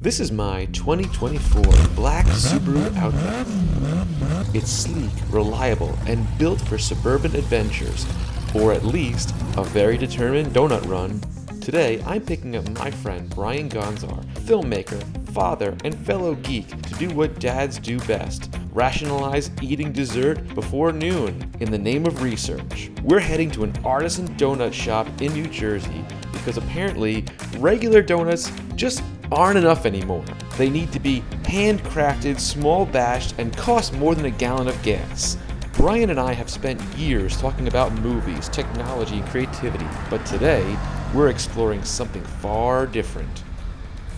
This is my 2024 black Subaru Outback. It's sleek, reliable, and built for suburban adventures, or at least a very determined donut run. Today, I'm picking up my friend Brian Gonsar, filmmaker, father, and fellow geek, to do what dads do best: rationalize eating dessert before noon in the name of research. We're heading to an artisan donut shop in New Jersey because apparently regular donuts just aren't enough anymore. They need to be handcrafted, small batched, and cost more than a gallon of gas. Brian and I have spent years talking about movies, technology, and creativity, but today we're exploring something far different: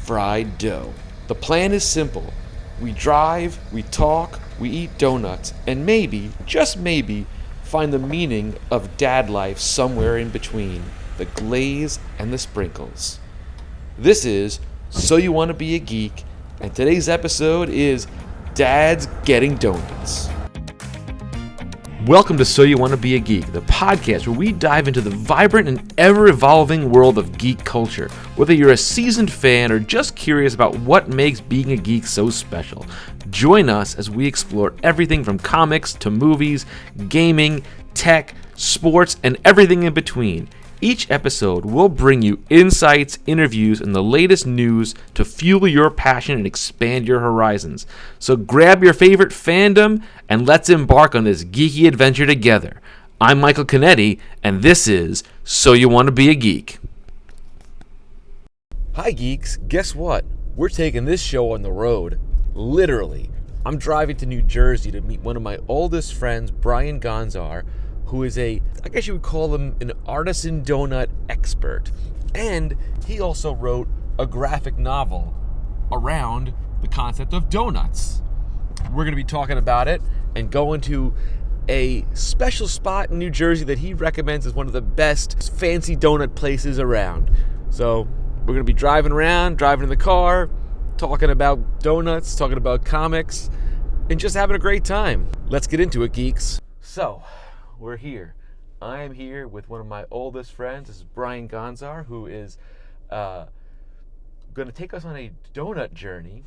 fried dough. The plan is simple. We drive, we talk, we eat donuts, and maybe, just maybe, find the meaning of dad life somewhere in between the glaze and the sprinkles. This is So You Want to Be a Geek, and today's episode is Dads Getting Donuts. Welcome to So You Want to Be a Geek, the podcast where we dive into the vibrant and ever-evolving world of geek culture. Whether you're a seasoned fan or just curious about what makes being a geek so special, join us as we explore everything from comics to movies, gaming, tech, sports, and everything in between. Each episode will bring you insights, interviews, and the latest news to fuel your passion and expand your horizons. So grab your favorite fandom and let's embark on this geeky adventure together. I'm Michael Canetti, and this is So You Want to Be a Geek. Hi geeks, guess what? We're taking this show on the road, literally. I'm driving to New Jersey to meet one of my oldest friends, Brian Gonsar, who is I guess you would call him an artisan donut expert. And he also wrote a graphic novel around the concept of donuts. We're going to be talking about it and going to a special spot in New Jersey that he recommends as one of the best fancy donut places around. So we're going to be driving in the car, talking about donuts, talking about comics, and just having a great time. Let's get into it, geeks. So, we're here. I am here with one of my oldest friends. This is Brian Gonsar, who is going to take us on a donut journey.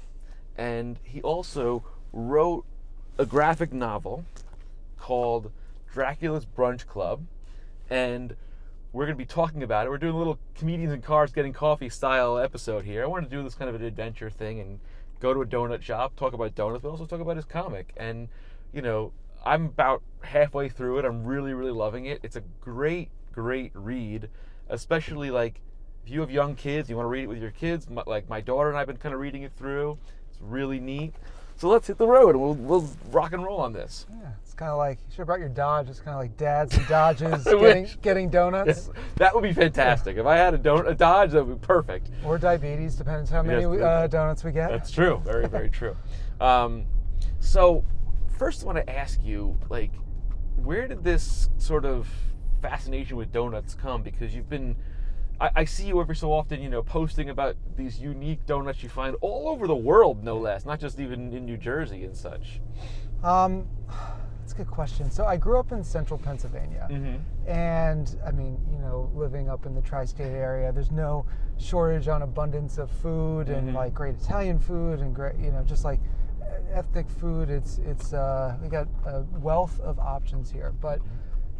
And he also wrote a graphic novel called Dracula's Brunch Club. And we're going to be talking about it. We're doing a little comedians in cars getting coffee style episode here. I wanted to do this kind of an adventure thing and go to a donut shop, talk about donuts, but also talk about his comic. And, you know, I'm about halfway through it. I'm really, really loving it. It's a great, great read, especially like if you have young kids, you want to read it with your kids. Like my daughter and I have been kind of reading it through. It's really neat. So let's hit the road and we'll rock and roll on this. Yeah, it's kind of like, you should have brought your Dodge. It's kind of like dads and Dodges getting donuts. Yeah, that would be fantastic. Yeah. If I had a Dodge, that would be perfect. Or diabetes, depends how many donuts we get. That's true. Very, very true. So first I want to ask you, like, where did this sort of fascination with donuts come? Because you've been, I see you every so often, you know, posting about these unique donuts you find all over the world, no less, not just even in New Jersey and such. That's a good question. So I grew up in central Pennsylvania, and I mean, you know, living up in the tri-state area, there's no shortage on abundance of food and like great Italian food and great, you know, just like ethnic food. It's we got a wealth of options here, but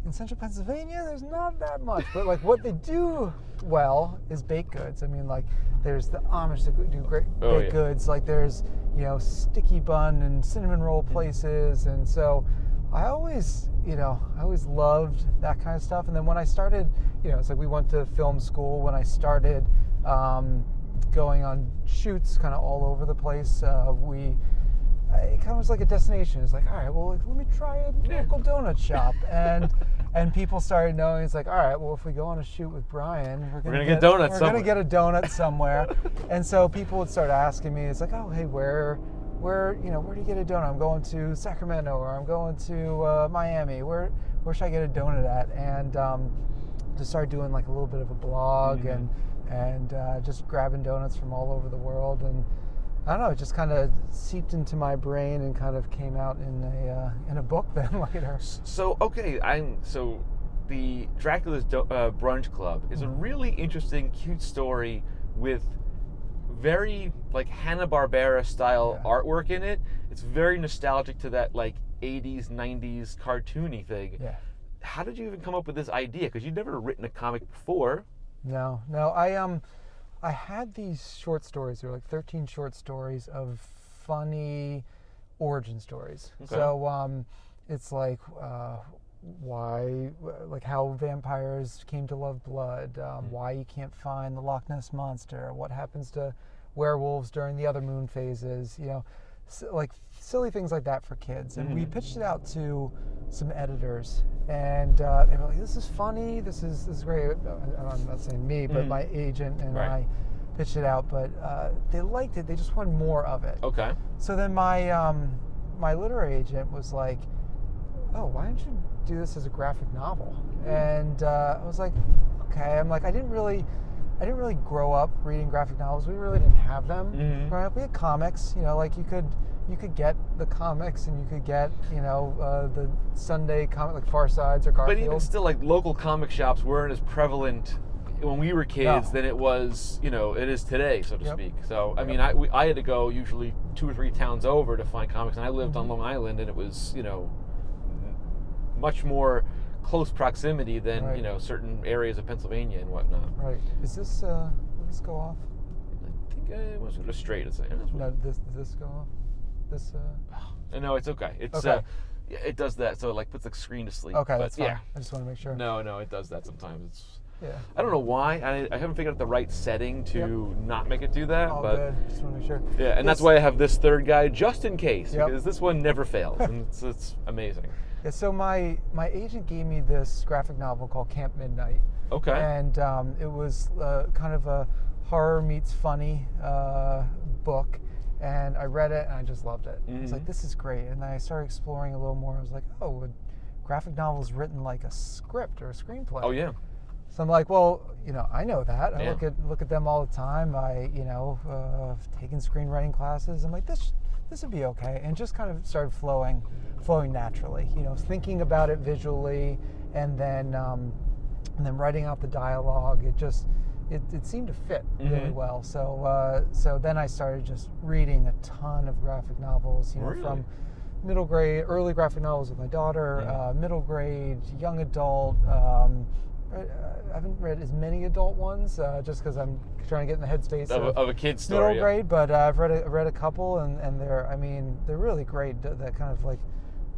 in central Pennsylvania there's not that much. But like what they do well is baked goods. I mean, like there's the Amish that do great baked goods. Like there's, you know, sticky bun and cinnamon roll places, and so I always loved that kind of stuff. And then when I started, you know, it's like we went to film school. When I started going on shoots kind of all over the place, it kind of was like a destination. It's like, all right, well, like, let me try a local donut shop, and people started knowing. It's like, all right, well, if we go on a shoot with Brian, we're gonna get donuts. We're gonna get a donut somewhere, and so people would start asking me. It's like, oh, hey, where do you get a donut? I'm going to Sacramento, or I'm going to Miami. Where should I get a donut at? And just started doing like a little bit of a blog and just grabbing donuts from all over the world. And I don't know, it just kind of seeped into my brain and kind of came out in a book then later. So the Dracula's Brunch Club is a really interesting, cute story with very like Hanna-Barbera style artwork in it. It's very nostalgic to that like 80s, 90s cartoony thing. Yeah. How did you even come up with this idea? Because you'd never written a comic before. No. I had these short stories. There were like 13 short stories of funny origin stories. Okay. So it's like why, like how vampires came to love blood, why you can't find the Loch Ness Monster, what happens to werewolves during the other moon phases, you know, like silly things like that for kids. And we pitched it out to some editors, and they were like, "This is funny. This is great." I'm not saying me, but my agent and I pitched it out, but they liked it. They just wanted more of it. Okay. So then my my literary agent was like, "Oh, why don't you do this as a graphic novel?" And I was like, "Okay." I'm like, I didn't really grow up reading graphic novels. We really didn't have them growing up. We had comics, you know, like you could get the comics, and you could get, you know, the Sunday comic like Far Sides or Garfield. But even still, like local comic shops weren't as prevalent when we were kids than it was, you know, it is today, so to speak. So I mean, I had to go usually 2 or 3 towns over to find comics, and I lived on Long Island, and it was, you know, much more close proximity than you know, certain areas of Pennsylvania and whatnot. Right. Is this will this go off? I think I was sort of straight. It's like, No, does this go off? This. No, it's okay. It's okay. It does that, so it like puts the screen to sleep. Okay, but, that's fine. I just want to make sure. No, it does that sometimes. It's. Yeah. I don't know why. I haven't figured out the right setting to not make it do that. All but good. Just want to make sure. Yeah, and that's why I have this third guy just in case, Yep. because this one never fails, and it's amazing. Yeah. So my agent gave me this graphic novel called Camp Midnight. Okay. And it was kind of a horror meets funny book. And I read it, and I just loved it. I was like, this is great. And then I started exploring a little more. I was like, oh, a graphic novel is written like a script or a screenplay. Oh, yeah. So I'm like, well, you know, I know that. I Yeah. look at them all the time. I, you know, taken screenwriting classes. I'm like, this would be okay. And just kind of started flowing naturally. You know, thinking about it visually, and then writing out the dialogue. It seemed to fit really well. So then I started just reading a ton of graphic novels, you know, from middle grade, early graphic novels with my daughter, middle grade, young adult. I haven't read as many adult ones just because I'm trying to get in the headspace of a kid's story. Middle grade, but I've read a couple, and they're really great. That kind of like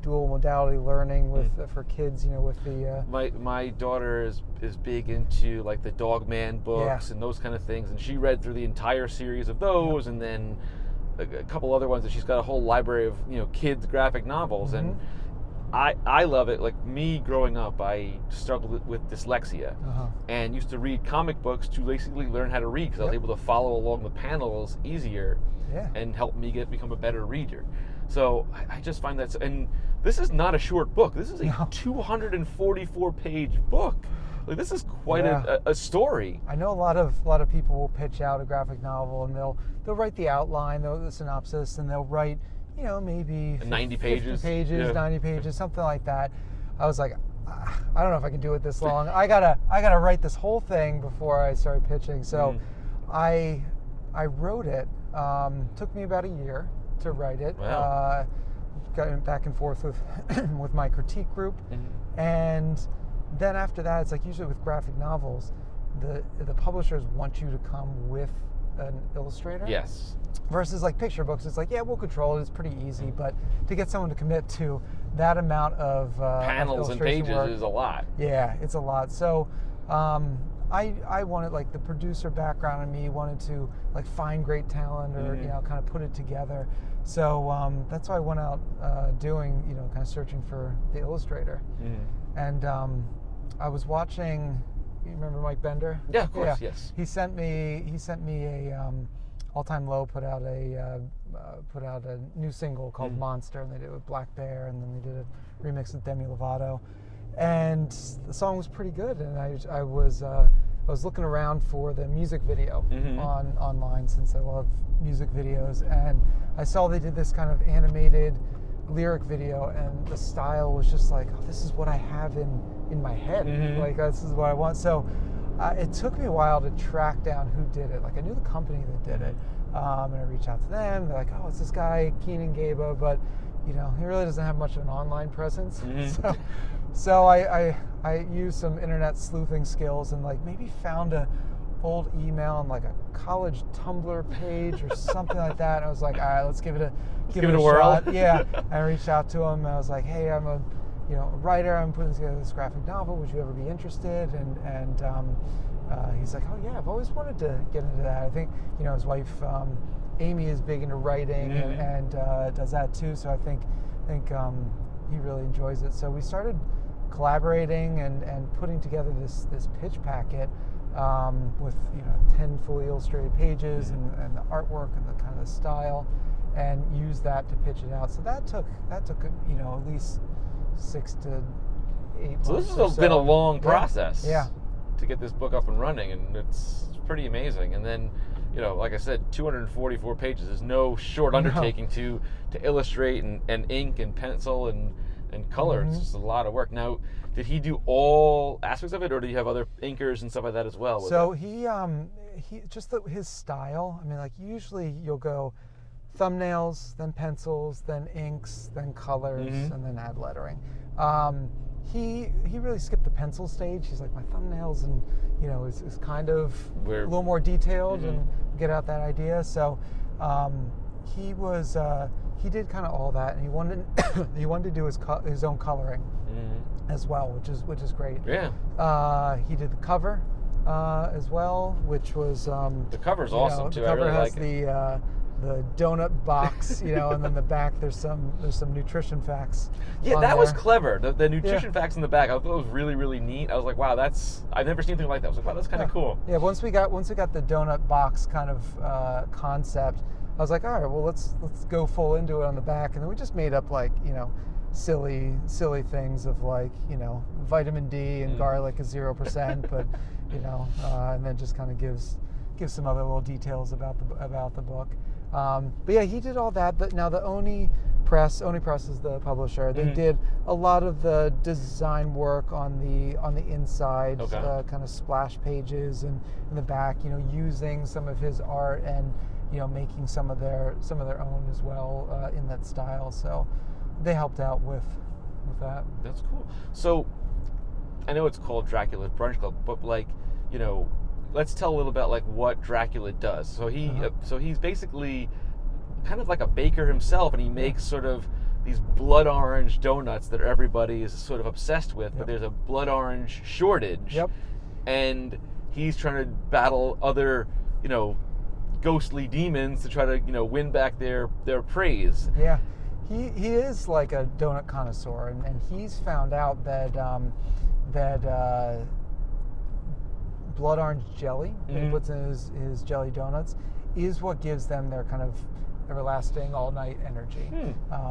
dual modality learning with for kids, you know, with the my daughter is big into like the Dog Man books and those kind of things, and she read through the entire series of those, and then a couple other ones, and she's got a whole library of, you know, kids graphic novels, and I love it. Like me growing up, I struggled with dyslexia and used to read comic books to basically learn how to read, because I was able to follow along the panels easier and help me become a better reader. So I just find that, and this is not a short book. This is a 244-page book. Like, this is quite a story. I know a lot of people will pitch out a graphic novel, and they'll write the outline, the synopsis, and they'll write, you know, maybe 90 pages, 90 pages, something like that. I was like, I don't know if I can do it this long. I gotta write this whole thing before I started pitching. So I wrote it. Took me about a year to write it. Wow. Got back and forth with with my critique group, and then after that, it's like usually with graphic novels, the publishers want you to come with an illustrator. Yes. Versus like picture books, it's like, yeah, we'll control it. It's pretty easy, but to get someone to commit to that amount of panels and pages work, is a lot. Yeah, it's a lot. So I wanted, like, the producer background in me wanted to like find great talent or you know, kind of put it together. So that's why I went out doing, you know, kind of searching for the illustrator. And I was watching. You remember Mike Bender? Yeah, of course. Yes. He sent me a All Time Low put out a new single called Monster, and they did it with Black Bear, and then they did a remix with Demi Lovato, and the song was pretty good. And I was looking around for the music video online, since I love music videos, and I saw they did this kind of animated lyric video, and the style was just like, oh, this is what I have in my head. Like, this is what I want. So it took me a while to track down who did it. Like I knew the company that did it, and I reached out to them. They're like, "Oh, it's this guy Keenan Gaba, but he really doesn't have much of an online presence." So I used some internet sleuthing skills and like maybe found a old email on like a college Tumblr page or something like that. And I was like, all right, let's give it a whirl. shot. Yeah. I reached out to him and I was like, hey, I'm a writer. I'm putting together this graphic novel. Would you ever be interested? And he's like, oh yeah, I've always wanted to get into that. I think his wife Amy is big into writing and does that too. So I think he really enjoys it. So we started collaborating and putting together this pitch packet. With 10 fully illustrated pages and the artwork and the kind of style, and use that to pitch it out. So that took at least 6 to 8 months. So this has been a long process. Yeah. To get this book up and running, and it's pretty amazing. And then, like I said, 244 pages is no short undertaking to illustrate and ink and pencil and color. It's just a lot of work. Now, did he do all aspects of it, or do you have other inkers and stuff like that as well? So he just his style. I mean, like usually you'll go thumbnails, then pencils, then inks, then colors, and then add lettering. He really skipped the pencil stage. He's like, my thumbnails and is kind of a little more detailed and get out that idea. So he did kind of all that, and he wanted to do his own coloring as well, which is great. Yeah. He did the cover as well, which was the cover's awesome too. The cover I really has like the donut box, and then the back there's some nutrition facts. Yeah, that there. was clever. The nutrition facts in the back, I thought it was really, really neat. I was like, wow, I've never seen anything like that. I was like, wow, that's kind of cool. Yeah, once we got the donut box kind of concept, I was like, all right, well let's go full into it on the back, and then we just made up like silly things of like vitamin D and garlic is 0%, but and then just kind of gives some other little details about the book. But yeah, he did all that. But now the Oni Press is the publisher. They did a lot of the design work on the inside, kind of splash pages, and in the back, using some of his art and making some of their own as well in that style. So they helped out with that. That's cool. So I know it's called Dracula's Brunch Club, but like let's tell a little about like what Dracula does. So he's basically kind of like a baker himself, and he makes sort of these blood orange donuts that everybody is sort of obsessed with, but there's a blood orange shortage. And he's trying to battle other, ghostly demons to try to, win back their praise. Yeah. He is like a donut connoisseur, and he's found out that blood orange jelly that he puts in his jelly donuts is what gives them their kind of everlasting all-night energy.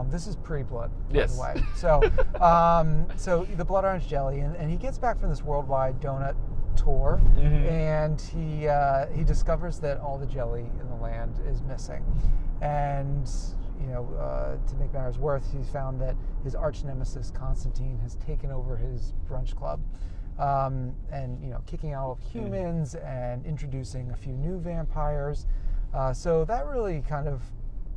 This is pre-blood, by the way. So so the blood orange jelly, and he gets back from this worldwide donut tour, and he discovers that all the jelly in the land is missing. And to make matters worse, he's found that his arch nemesis Constantine has taken over his brunch club, and kicking out humans and introducing a few new vampires. So that really kind of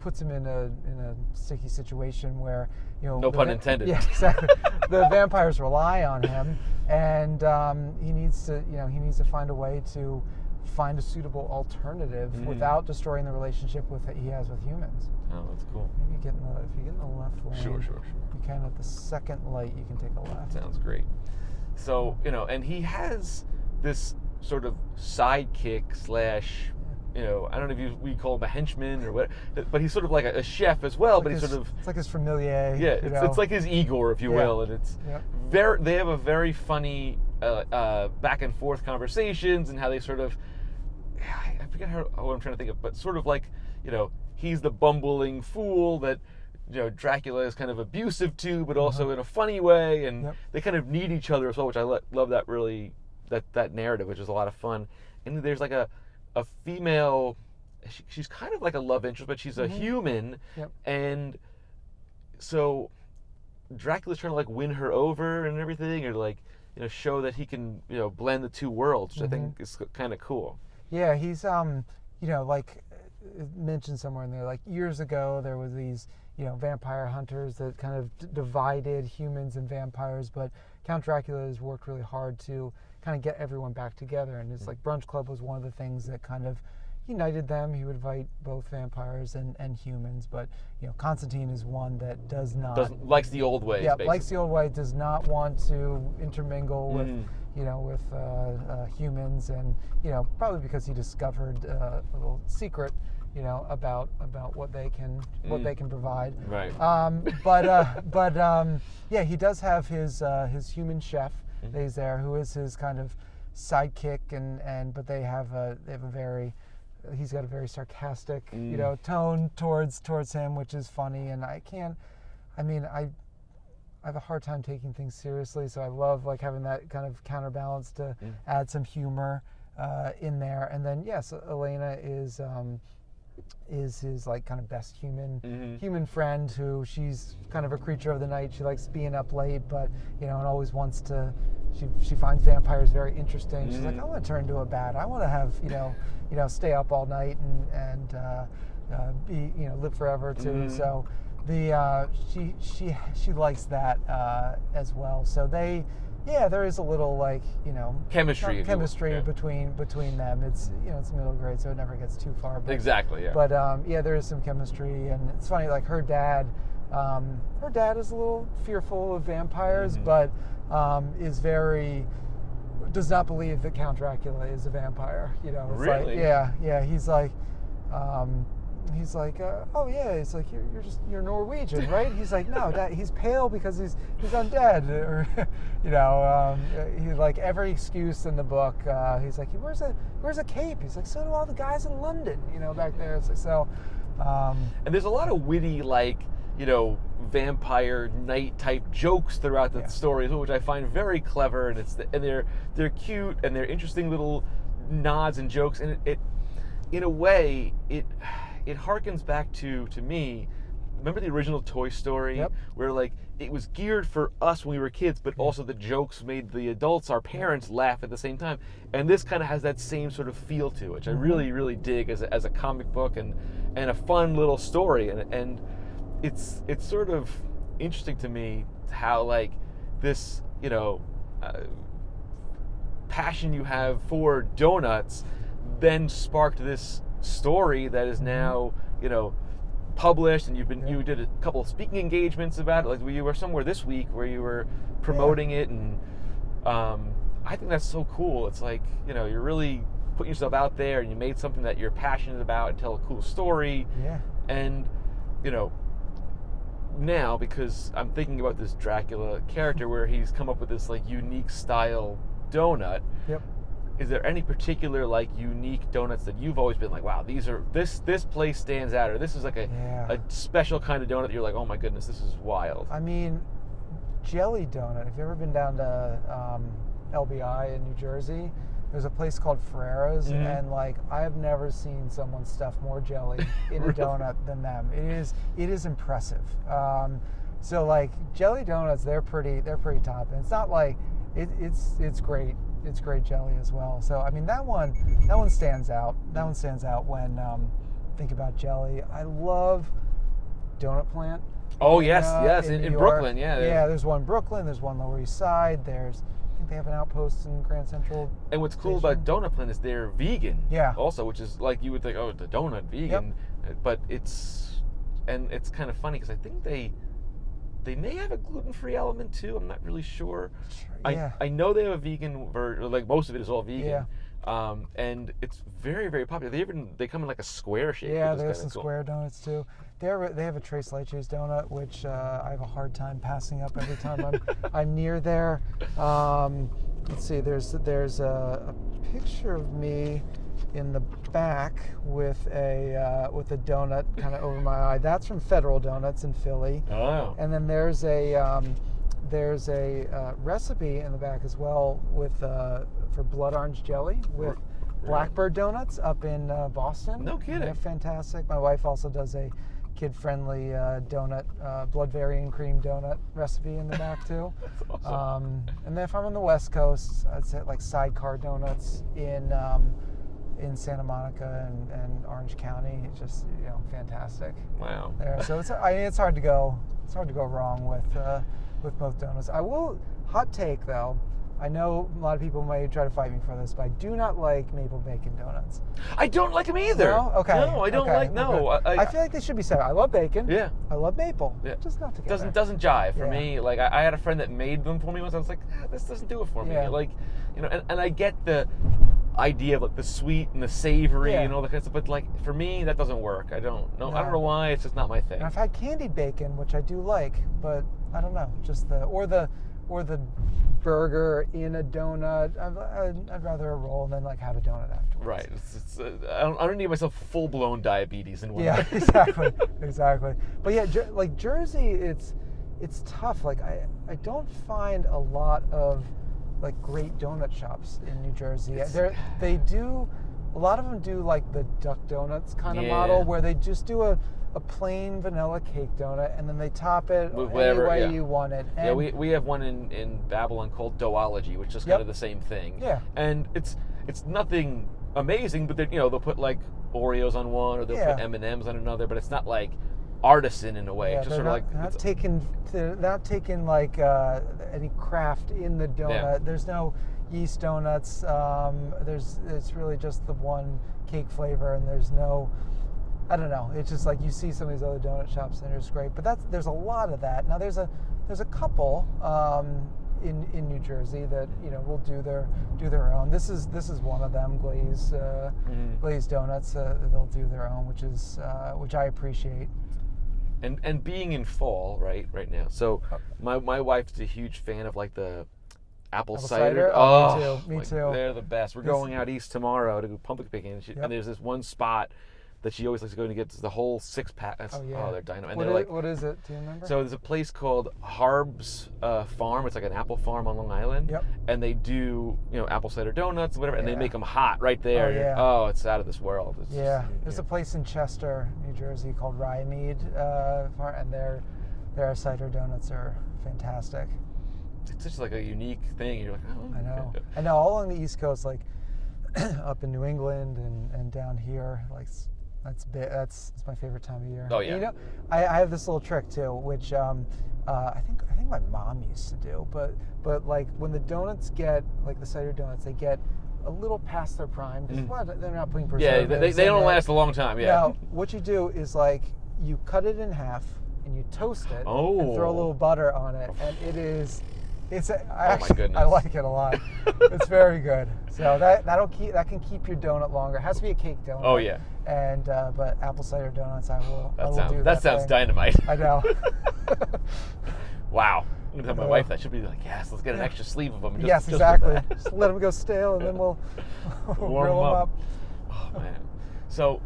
puts him in a sticky situation where no pun intended. Yeah, exactly. The vampires rely on him, and he needs to find a way to find a suitable alternative without destroying the relationship he has with humans. Oh, that's cool. Maybe if you get in the left lane, sure. You can at the second light. You can take a left. Sounds great. So and he has this sort of sidekick slash. I don't know if we call him a henchman or what, but he's sort of like a chef as well. But it's like his familiar. Yeah, it's like his Igor, if you will, and it's very. They have a very funny back and forth conversations, and how they sort of. I forget what I'm trying to think of, but sort of like he's the bumbling fool that Dracula is kind of abusive to, but also in a funny way, and they kind of need each other as well, which I love that really that narrative, which is a lot of fun. And there's like a female, she's kind of like a love interest, but she's a human, and so Dracula's trying to like win her over and everything, or like show that he can blend the two worlds, which I think is kind of cool. Yeah, he's like mentioned somewhere in there, like years ago there was these vampire hunters that kind of divided humans and vampires, but Count Dracula has worked really hard to kind of get everyone back together, and it's like Brunch Club was one of the things that kind of united them. He would invite both vampires and humans, but Constantine is one that likes the old ways. Yeah, basically. Likes the old way. Does not want to intermingle with humans, and probably because he discovered a little secret about what they can provide. Right. Yeah, he does have his human chef that he's there, who is his kind of sidekick, but he's got a very sarcastic tone towards him, which is funny, and I have a hard time taking things seriously, so I love like having that kind of counterbalance to add some humor in there. And then yes, Elena is his like kind of best human friend, who she's kind of a creature of the night. She likes being up late, but and always wants to. She finds vampires very interesting. She's like, I want to turn into a bat. I want to have stay up all night and be live forever too. So she likes that as well. So there is a little like chemistry between them. It's it's middle grade, so it never gets too far. But, exactly. Yeah. But there is some chemistry, and it's funny. Like her dad is a little fearful of vampires, but does not believe that Count Dracula is a vampire. It's really? Like, He's like. Oh yeah, it's like you're Norwegian, right? He's like, no, he's pale because he's undead, or he like every excuse in the book. He's like, he wears a cape. He's like, so do all the guys in London, back there. It's like so. And there's a lot of witty vampire night type jokes throughout the story, which I find very clever, and they're cute, and they're interesting little nods and jokes, and it in a way it harkens back to me. Remember the original Toy Story, where like it was geared for us when we were kids, but also the jokes made the adults, our parents, laugh at the same time. And this kind of has that same sort of feel to it, which I really, really dig as a comic book and a fun little story. And it's sort of interesting to me how like this passion you have for donuts then sparked this story that is now published, and you did a couple of speaking engagements about it. Like you were somewhere this week where you were promoting it, and I think that's so cool. It's like you're really putting yourself out there, and you made something that you're passionate about and tell a cool story. And now, because I'm thinking about this Dracula character where he's come up with this like unique style donut. Is there any particular like unique donuts that you've always been like, wow, this place stands out, or this is like a special kind of donut that you're like, oh my goodness, this is wild? I mean, jelly donut. Have you ever been down to LBI in New Jersey? There's a place called Ferrera's, and like I have never seen someone stuff more jelly in a donut than them. It is impressive. So like jelly donuts, they're pretty top, and it's not like it's great. It's great jelly as well. So I mean that one stands out. That one stands out when think about jelly. I love Donut Plant. Oh yes, in Brooklyn. There's one in Brooklyn. There's one Lower East Side. I think they have an outpost in Grand Central. And what's cool about Donut Plant is they're vegan. Also, which is like you would think, oh, the donut vegan, but it's kind of funny because I think they may have a gluten-free element too. I'm not really sure. I know they have a vegan version. Like most of it is all vegan. And it's very, very popular. They come in like a square shape. Yeah, there's some square donuts too. They have a Tres Leches donut, which I have a hard time passing up every time I'm near there. Let's see. There's a picture of me in the back with a donut kind of over my eye. That's from Federal Donuts in Philly. Oh. And then there's a recipe in the back as well with for blood orange jelly with Blackbird Donuts up in Boston. No kidding. They're fantastic. My wife also does a kid-friendly donut, blood varying cream donut recipe in the back too. That's awesome. And then if I'm on the West Coast, I'd say like Sidecar Donuts in Santa Monica and Orange County. It's just fantastic. Wow. There, so it's hard to go. It's hard to go wrong with both donuts. I will hot take though. I know a lot of people might try to fight me for this, but I do not like maple bacon donuts. I don't like them either. No? Okay. No, I don't like. No, I feel like they should be separate. I love bacon. Yeah. I love maple. Yeah. Just not together. Doesn't jive for Yeah. me. Like I had a friend that made them for me once. I was like, this doesn't do it for me. Yeah. Like, and I get the idea of like the sweet and the savory and all that kind of stuff, but like for me that doesn't work. I don't know. No. I don't know why. It's just not my thing. And I've had candied bacon, which I do like, but I don't know. Just the burger in a donut. I'd rather a roll than like have a donut afterwards. Right. I don't need myself full blown diabetes in one. Yeah, exactly. But yeah, like Jersey, it's tough. Like I don't find a lot of like great donut shops in New Jersey. They do, a lot of them do like the Duck Donuts kind of model where they just do a plain vanilla cake donut and then they top it any way you want it. And we have one in Babylon called Doughology, which is kind of the same thing. Yeah. And it's nothing amazing, but they'll put like Oreos on one or they'll put M&Ms on another, but it's not like artisan in a way. Yeah, it's just sort of like they're not taking like any craft in the donut. Yeah. There's no yeast donuts. It's really just the one cake flavor, and there's no, I don't know. It's just like you see some of these other donut shops and it's great, but there's a lot of that. Now there's a couple in New Jersey that will do their own. This is one of them, glazed donuts. They'll do their own, which I appreciate. And being in fall right now. So my wife's a huge fan of like the apple cider. Oh, me too. They're the best. We're going out east tomorrow to go pumpkin picking, and there's this one spot that she always likes to go and get the whole 6-pack. They're dynamite. And what is it? Do you remember? So there's a place called Harb's Farm. It's like an apple farm on Long Island. Yep. And they do apple cider donuts and whatever, and they make them hot right there. Oh, yeah. It's out of this world. There's a place in Chester, New Jersey called Ryemead, and their cider donuts are fantastic. It's just like a unique thing. You're like, oh. I know. I know. All along the East Coast, like up in New England and down here, like. That's my favorite time of year. Oh yeah. I have this little trick too, which I think my mom used to do. But like when the donuts get like the cider donuts, they get a little past their prime because they're not putting preservatives. They don't last a long time. Yeah. Now what you do is like you cut it in half and you toast it and throw a little butter on it, and it is. My goodness. I like it a lot. It's very good. So that can keep your donut longer. It has to be a cake donut. Oh yeah. And but apple cider donuts, I will do that. That sounds thing. dynamite. I know. Wow. I'm gonna tell my wife that. She'll be like, yes, let's get an extra sleeve of them. Yes, exactly. Just let them go stale, and then we'll grill them up. Oh man. So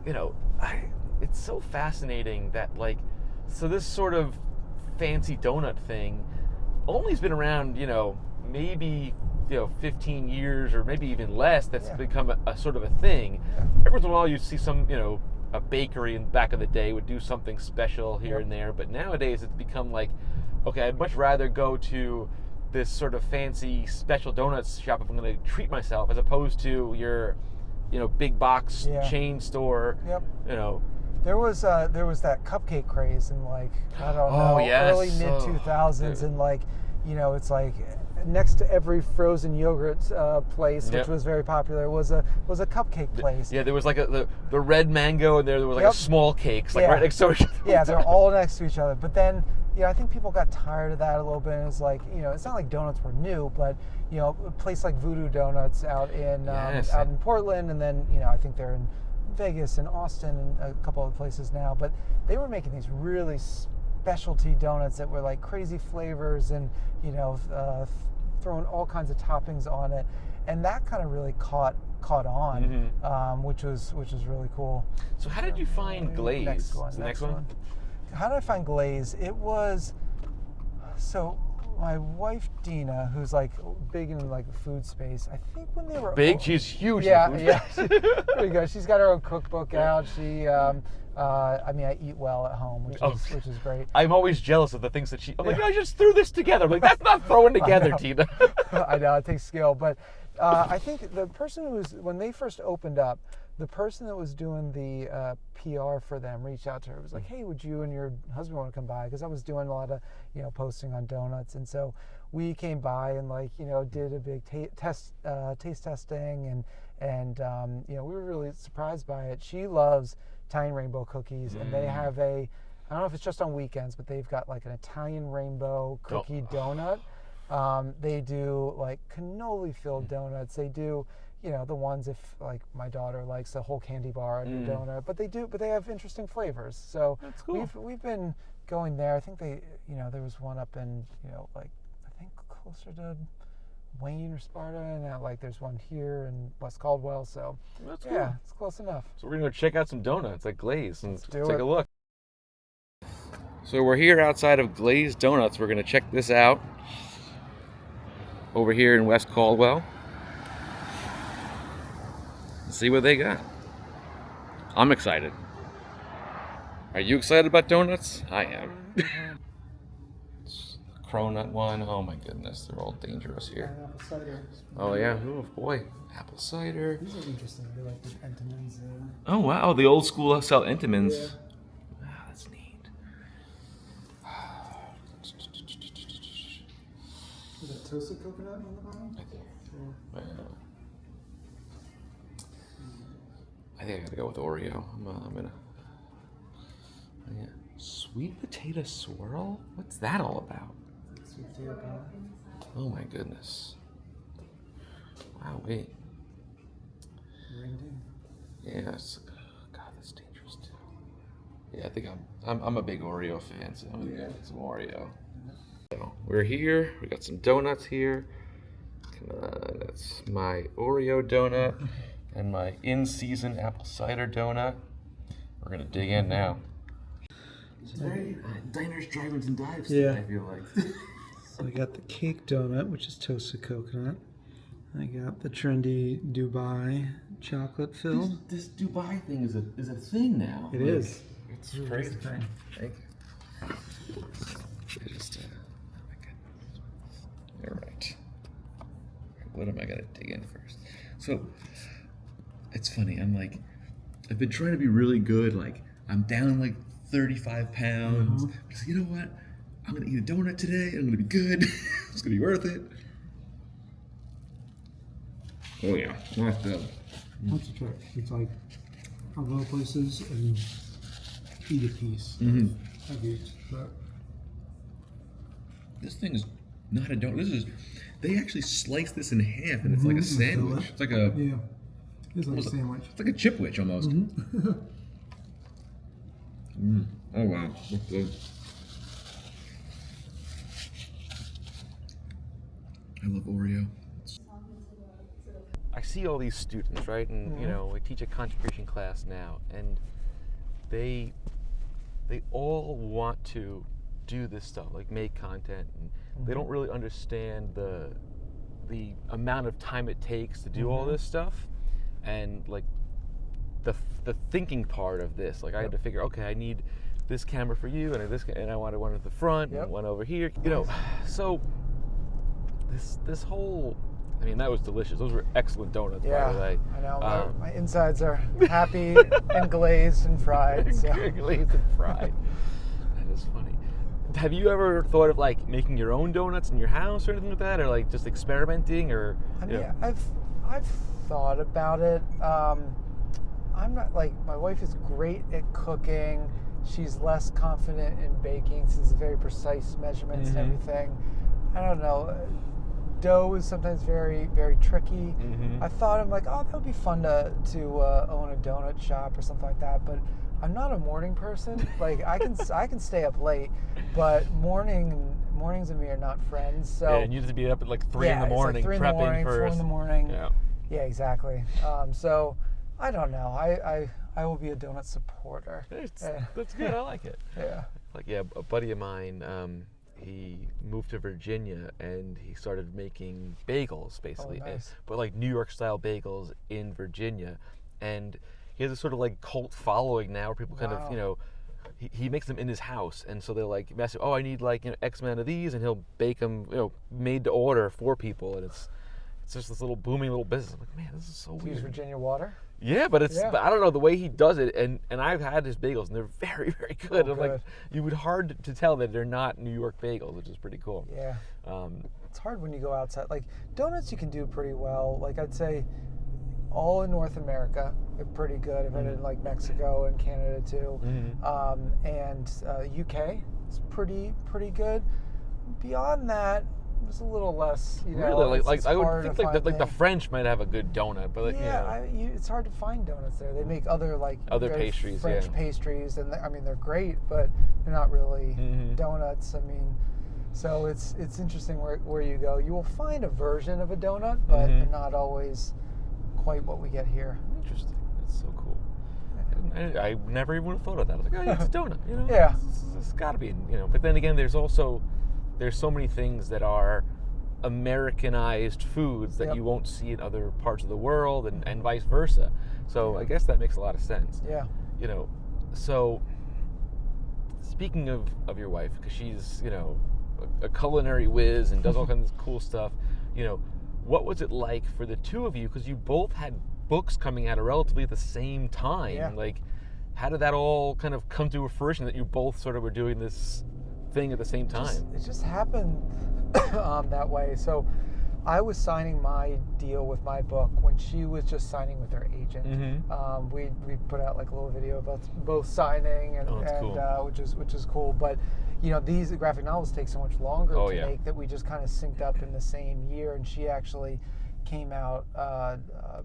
it's so fascinating that this sort of fancy donut thing only has been around, maybe 15 years or maybe even less. That's become a sort of a thing. Yeah. Every once in a while you see some, a bakery in back of the day would do something special here and there, but nowadays it's become like, okay, I'd much rather go to this sort of fancy special donuts shop if I'm going to treat myself, as opposed to your, big box chain store. Yep. There was that cupcake craze in early mid 2000s, and it's like next to every frozen yogurt place, which was very popular, was a cupcake place. Yeah, there was like the red mango, and there was like a small cakes right next to each other. Yeah, they're all next to each other. But then I think people got tired of that a little bit. And it's like it's not like donuts were new, but a place like Voodoo Donuts out in Portland, and then I think they're in Vegas and Austin and a couple of places now, but they were making these really specialty donuts that were like crazy flavors and throwing all kinds of toppings on it, and that kind of really caught on, which was really cool. So how did you find glaze? Next one. How did I find glaze? It was my wife Dina, who's like big in like the food space. I think when they were big, she's huge. Yeah, pretty good. She's got her own cookbook out. She I mean, I eat well at home, which is great. I'm always jealous of the things that I'm like, I just threw this together. I'm like, that's not throwing together, Tina. I know, it takes skill. But I think the person when they first opened up, the person that was doing the PR for them reached out to her. It was like, hey, would you and your husband want to come by? Because I was doing a lot of, posting on donuts. And so we came by and did a big taste testing. And we were really surprised by it. She loves Italian rainbow cookies. And they have I don't know if it's just on weekends, but they've got like an Italian rainbow cookie donut. They do like cannoli filled donuts. They do, the ones if like my daughter likes a whole candy bar on your donut, but they have interesting flavors. So that's cool. We've been going there. I think there was one up in, I think closer to Wayne or Sparta, and there's one here in West Caldwell. So that's cool. Yeah, it's close enough. So we're gonna go check out some donuts at Glazed and take a look. So we're here outside of Glazed Donuts. We're gonna check this out over here in West Caldwell. See what they got. I'm excited. Are you excited about donuts? I am. Cronut one. Oh my goodness, they're all dangerous here. Apple cider. Oh yeah. Oh boy, apple cider. These are interesting. They're like the Entenmann's. Oh wow, the old school style Entenmann's. Yeah. Wow, that's neat. Is that toasted coconut on the bottom? I think I gotta go with Oreo. I'm gonna. Yeah. Sweet potato swirl? What's that all about? Sweet potato pie. Oh my goodness. Wow, wait. Ringing. Yes. God, that's dangerous too. Yeah, I think I'm a big Oreo fan, so I'm gonna get some Oreo. So we're here. We got some donuts here. Come on, that's my Oreo donut and my in-season apple cider donut. We're gonna dig in now. It's very diners, drive-ins, and dives. Yeah. I feel like. So I got the cake donut, which is toasted coconut. I got the trendy Dubai chocolate filled. This Dubai thing is a thing now. It is. It's crazy. Thank you. I just all right. What am I gonna dig in first? So it's funny. I've been trying to be really good. Like I'm down like 35 pounds. Because you know what? I'm gonna eat a donut today. I'm gonna be good. It's gonna be worth it. Oh yeah, not the. That's a trick. It's like I'll go places and eat a piece of each. But This thing is not a donut. They actually slice this in half, and it's like a sandwich. It's like a. yeah, it's like a sandwich. It's like a chipwich almost. Oh wow, that's good. I love Oreo. I see all these students, right? And I teach a contribution class now, and they all want to do this stuff, like make content, and they don't really understand the amount of time it takes to do all this stuff, and like the thinking part of this. Like I had to figure, okay, I need this camera for you, and I wanted one at the front, and one over here. So this whole. I mean, that was delicious. Those were excellent donuts, by the way. I know. My insides are happy and glazed and fried. So. Glazed and fried. That is funny. Have you ever thought of like making your own donuts in your house or anything like that, or like just experimenting, or? I mean, I've thought about it. I'm not like my wife is great at cooking. She's less confident in baking since it's very precise measurements and everything. I don't know. Dough is sometimes very, very tricky. I thought I'm like, oh, that would be fun to own a donut shop or something like that. But I'm not a morning person. Like I can stay up late, but mornings and me are not friends. So and you have to be up at like 3 in the morning, like 3 in prepping the morning, for 4 in the morning. Yeah, exactly. So I don't know. I will be a donut supporter. That's good. I like it. Yeah. A buddy of mine. He moved to Virginia and he started making bagels, basically, nice. but like New York style bagels in Virginia. And he has a sort of like cult following now, where people kind of, Wow. you know, he makes them in his house, and so they're like, message, oh, I need like, you know, X amount of these, and he'll bake them, you know, made to order for people, and it's just this little booming little business. I'm like, man, this is so Use weird. Virginia water. Yeah, but it's Yeah. but I don't know the way he does it, and I've had his bagels, and they're very, very good. Oh, I'm like, good. you would hard to tell that they're not New York bagels, which is pretty cool. Yeah. Um, It's hard when you go outside. Like donuts, you can do pretty well. Like I'd say, all in North America, they're pretty good. I've had it in like Mexico and Canada too, and UK is pretty good. Beyond that, it's a little less. You know, really, it's I would hard think to like find the things. French might have a good donut, but Yeah, it's hard to find donuts there. They make other like Other very pastries, French yeah. pastries, and I mean they're great, but they're not really donuts. I mean, so it's interesting where you go. You will find a version of a donut, but they're not always quite what we get here. Interesting. That's so cool. I never even would have thought of that. I was like, oh, yeah, it's a donut. You know, Yeah. it's got to be. You know, but then again, there's so many things that are Americanized foods that Yep. you won't see in other parts of the world, and vice versa. So I guess that makes a lot of sense. Yeah. You know, so speaking of your wife, because she's, you know, a culinary whiz and does all kinds of cool stuff, you know, what was it like for the two of you? Because you both had books coming out relatively at the same time. Yeah. Like, how did that all kind of come to fruition that you both sort of were doing this thing at the same time? It just happened that way. So I was signing my deal with my book when she was just signing with her agent. We put out like a little video of us both signing, and, Oh, that's cool. which is cool. But you know, these graphic novels take so much longer Oh, to yeah. make that we just kind of synced up in the same year. And she actually came out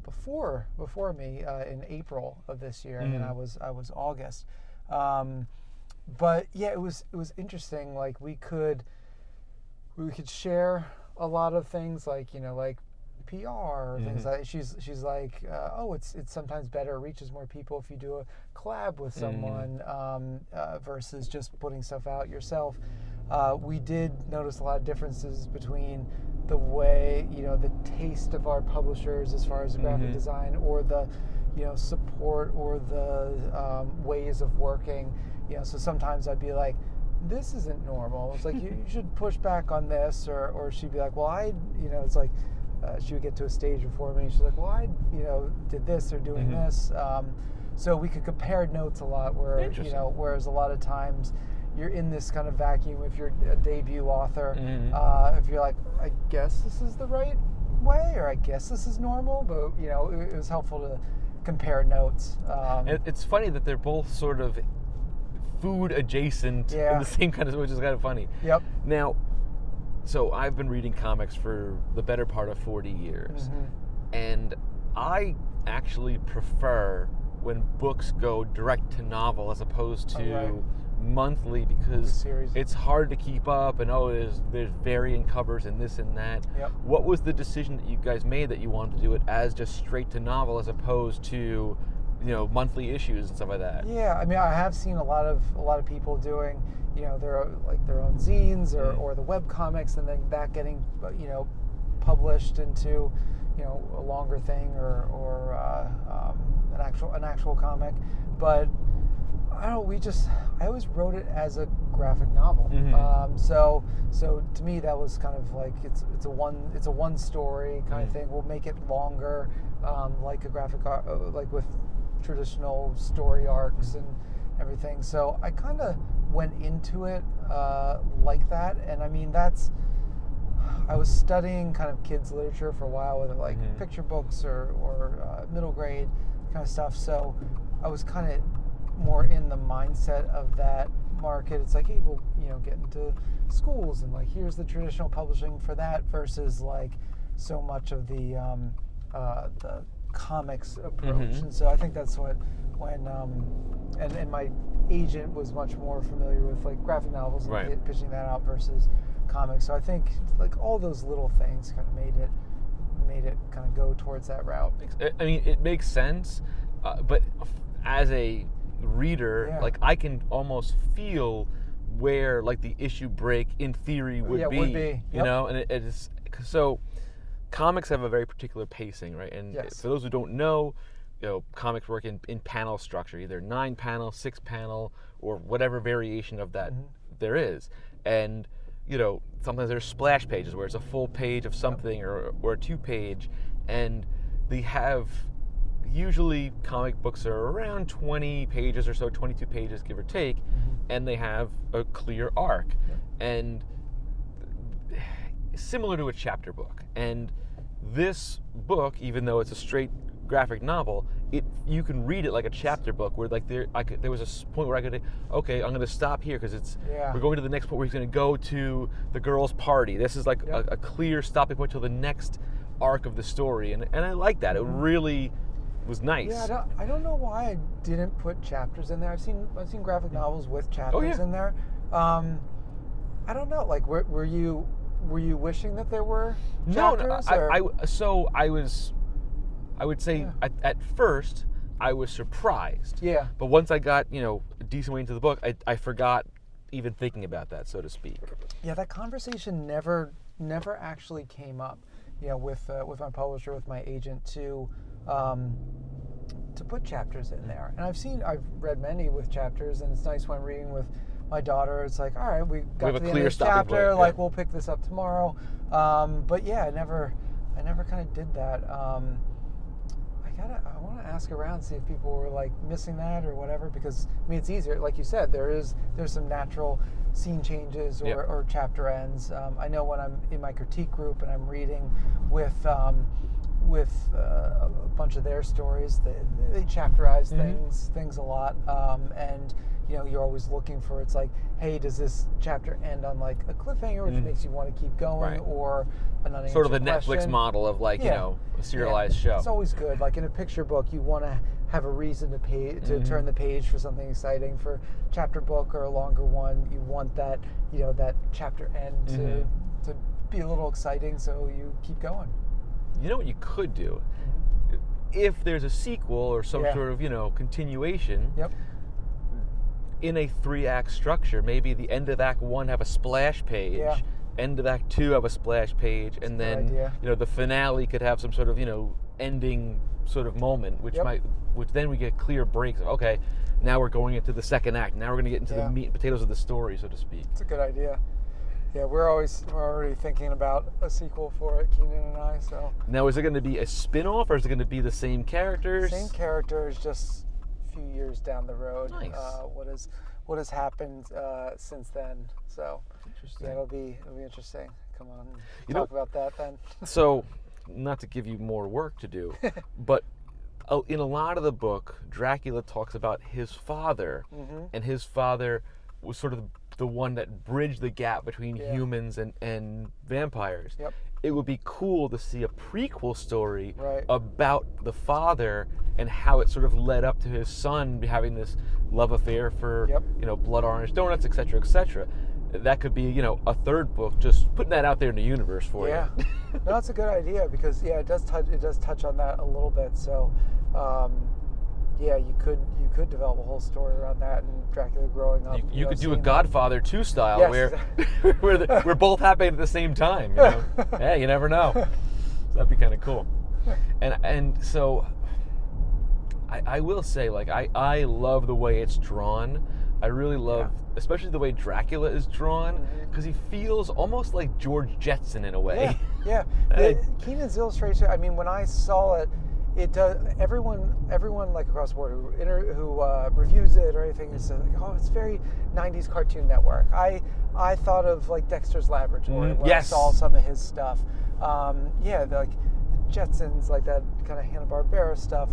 before me in April of this year, and then I was August. But yeah, it was interesting. Like we could share a lot of things, like, you know, like PR or things like. She's like, oh, it's sometimes better, it reaches more people if you do a collab with someone versus just putting stuff out yourself. We did notice a lot of differences between the way, you know, the taste of our publishers as far as graphic design, or the, you know, support, or the ways of working. You know, so sometimes I'd be like, this isn't normal. It's like, you should push back on this, or she'd be like, well, you know, it's like, she would get to a stage before me, and she's like, well, I, you know, did this or doing this. So we could compare notes a lot, where, you know, whereas a lot of times you're in this kind of vacuum if you're a debut author. If you're like, I guess this is the right way, or I guess this is normal, but, you know, it was helpful to compare notes. It's funny that they're both sort of food adjacent in the same kind of, which is kind of funny. Yep. Now, so I've been reading comics for the better part of 40 years, and I actually prefer when books go direct to novel as opposed to monthly, because it's hard to keep up, and there's varying covers and this and that. Yep. What was the decision that you guys made that you wanted to do it as just straight to novel as opposed to, you know, monthly issues and stuff like that? Yeah, I mean, I have seen a lot of people doing, you know, their own zines or the web comics, and then that getting, you know, published into, you know, a longer thing or an actual comic. But I don't know, I always wrote it as a graphic novel. So to me that was kind of like, it's a one story kind of thing. We'll make it longer, like a graphic like with traditional story arcs and everything. So I kind of went into it like that. And I mean, I was studying kind of kids literature for a while, whether like picture books or middle grade kind of stuff. So I was kind of more in the mindset of that market. It's like, hey, we'll, you know, get into schools, and like, here's the traditional publishing for that, versus like so much of the comics approach. And so I think that's when and my agent was much more familiar with like graphic novels and pitching that out versus comics. So I think like all those little things kind of made it kind of go towards that route. I mean, it makes sense, but as a reader, like, I can almost feel where like the issue break in theory would be. You know, and it is so. Comics have a very particular pacing, right? And for those who don't know, comics work in panel structure, either 9-panel, 6-panel, or whatever variation of that there is. And sometimes there's splash pages where it's a full page of something or a 2-page, and they have, usually comic books are around 20 pages or so, 22 pages give or take, and they have a clear arc. And similar to a chapter book. And this book, even though it's a straight graphic novel, you can read it like a chapter book, where like there was a point where I could, okay, I'm going to stop here because we're going to the next point where he's going to go to the girls' party. This is like a clear stopping point till the next arc of the story, and I like that. It really was nice. Yeah, I don't know why I didn't put chapters in there. I've seen graphic novels with chapters in there. I don't know. Like, were you wishing that there were chapters? No. I would say at first I was surprised. Yeah. But once I got a decent way into the book, I forgot even thinking about that, so to speak. Yeah, that conversation never actually came up. With my publisher, with my agent, to put chapters in there. And I've read many with chapters, and it's nice when I'm reading with my daughter. It's like, all right, we got to the end of the chapter. Like, we'll pick this up tomorrow. But yeah, I never kind of did that. I want to ask around, see if people were like missing that or whatever, because I mean, it's easier. Like you said, there's some natural scene changes or chapter ends. I know when I'm in my critique group and I'm reading with a bunch of their stories, they chapterize things a lot, and you're always looking for, it's like, hey, does this chapter end on like a cliffhanger, which makes you want to keep going, or an unanswered sort of the question? Netflix model of like a serialized show. It's always good. Like in a picture book, you want to have a reason to turn the page for something exciting. For chapter book or a longer one, you want that that chapter end to be a little exciting, so you keep going. You know what you could do? If there's a sequel or some sort of continuation. Yep. In a 3-act structure, maybe the end of Act 1 have a splash page, end of Act 2 have a splash page, and then the finale could have some sort of ending sort of moment, which then we get clear breaks of, okay, now we're going into the second act. Now we're going to get into the meat and potatoes of the story, so to speak. It's a good idea. Yeah, we're already thinking about a sequel for it, Keenan and I. So now, is it going to be a spin-off, or is it going to be the same characters? Same characters, just a few years down the road. Nice. What has happened since then? So interesting. Yeah, it'll be interesting. Come on, talk about that then. So, not to give you more work to do, but in a lot of the book, Dracula talks about his father, and his father was sort of the one that bridged the gap between humans and vampires. Yep. It would be cool to see a prequel story about the father and how it sort of led up to his son having this love affair for blood orange donuts, etc., etc. That could be a third book, just putting that out there in the universe for you. No, that's a good idea, because it does touch on that a little bit. So you could develop a whole story around that, and Dracula growing up. You could do a Godfather 2 style, where we're both happening at the same time. Hey, you never know. So that'd be kind of cool. And so I will say, like, I love the way it's drawn. I really love, especially the way Dracula is drawn, because he feels almost like George Jetson in a way. Yeah. Keenan's illustration, I mean, when I saw it, it does. Everyone like across the board who reviews it or anything is like, oh, it's very 90s Cartoon Network. I thought of like Dexter's Laboratory when I saw some of his stuff. Like Jetsons, like that kind of Hanna-Barbera stuff.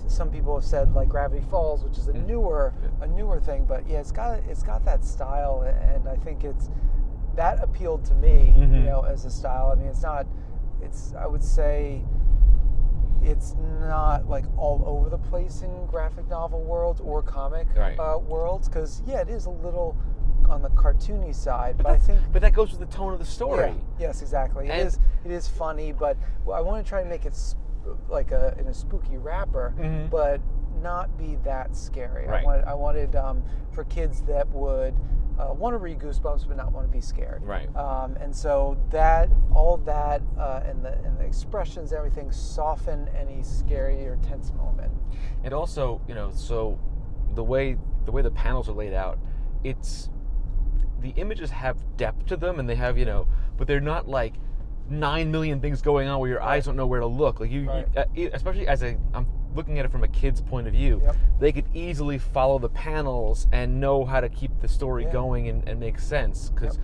Some people have said like Gravity Falls, which is a newer thing, but it's got that style, and I think that appealed to me, as a style. I mean, I would say it's not like all over the place in graphic novel worlds or comic worlds, because it is a little on the cartoony side, but that goes with the tone of the story. Yes, exactly. It is funny, but I want to try and make it like in a spooky wrapper, but not be that scary. Right. I wanted for kids that would want to read Goosebumps but not want to be scared. Right. And so all that and the expressions, everything soften any scary or tense moment. And also, so the way the panels are laid out, the images have depth to them, and they have, but they're not like 9 million things going on where your eyes don't know where to look. Like especially I'm looking at it from a kid's point of view, they could easily follow the panels and know how to keep the story going and make sense. Because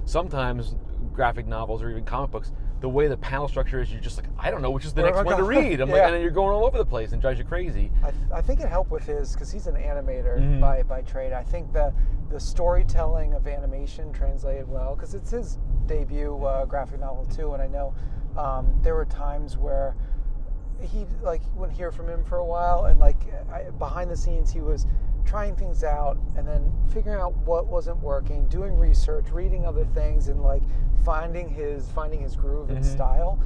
sometimes graphic novels or even comic books, the way the panel structure is, you're just like, I don't know which is the next one to read. I'm like, and then you're going all over the place and drives you crazy. I think it helped with his, because he's an animator by trade. I think the storytelling of animation translated well, because it's his debut graphic novel too. And I know there were times where he wouldn't hear from him for a while, and behind the scenes he was trying things out and then figuring out what wasn't working, doing research, reading other things, and finding his groove and style.